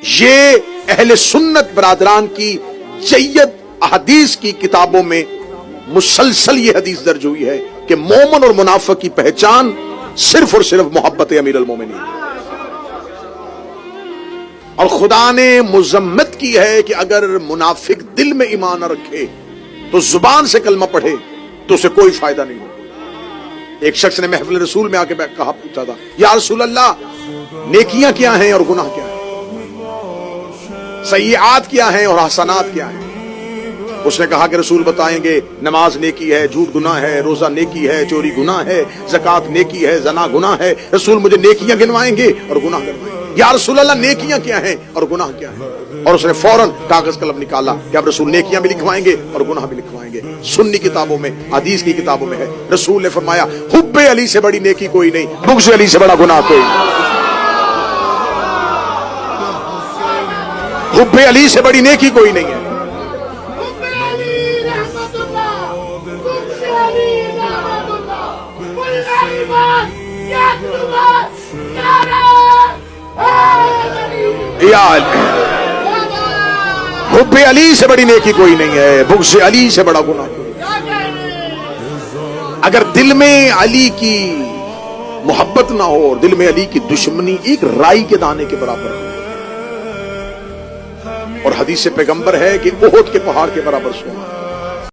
یہ اہل سنت برادران کی جید احادیث کی کتابوں میں مسلسل یہ حدیث درج ہوئی ہے کہ مومن اور منافق کی پہچان صرف اور صرف محبت امیر المومنین، اور خدا نے مذمت کی ہے کہ اگر منافق دل میں ایمان نہ رکھے تو زبان سے کلمہ پڑھے تو اسے کوئی فائدہ نہیں ہوگا۔ ایک شخص نے محفل رسول میں آ کے کہا، پوچھا تھا، یا رسول اللہ نیکیاں کیا ہیں اور گناہ کیا ہیں، سیئات کیا ہیں اور حسنات کیا ہیں؟ اس نے کہا کہ رسول بتائیں گے نماز نیکی ہے، جھوٹ گناہ ہے، روزہ نیکی ہے، چوری گناہ ہے، زکوٰۃ نیکی ہے، زنا گناہ ہے۔ رسول مجھے نیکیاں گنوائیں گے اور گناہ گنوائیں گے۔ یا رسول اللہ نیکیاں کیا ہیں اور گناہ کیا ہیں؟ اور اس نے فوراً کاغذ قلم نکالا کہ اب رسول نیکیاں بھی لکھوائیں گے اور گناہ بھی لکھوائیں گے۔ سنی کتابوں میں، حدیث کی کتابوں میں ہے، رسول نے فرمایا حب علی سے بڑی نیکی کوئی نہیں، بغض علی سے بڑا گناہ کوئی نہیں۔ حب علی سے بڑی نیکی کوئی نہیں ہے۔ حب علی سے بڑی نیکی کوئی نہیں ہے، بغض علی سے بڑا گناہ کوئی نہیں۔ اگر دل میں علی کی محبت نہ ہو اور دل میں علی کی دشمنی ایک رائی کے دانے کے برابر ہو، اور حدیث پیغمبر ہے کہ احد کے پہاڑ کے برابر سونا،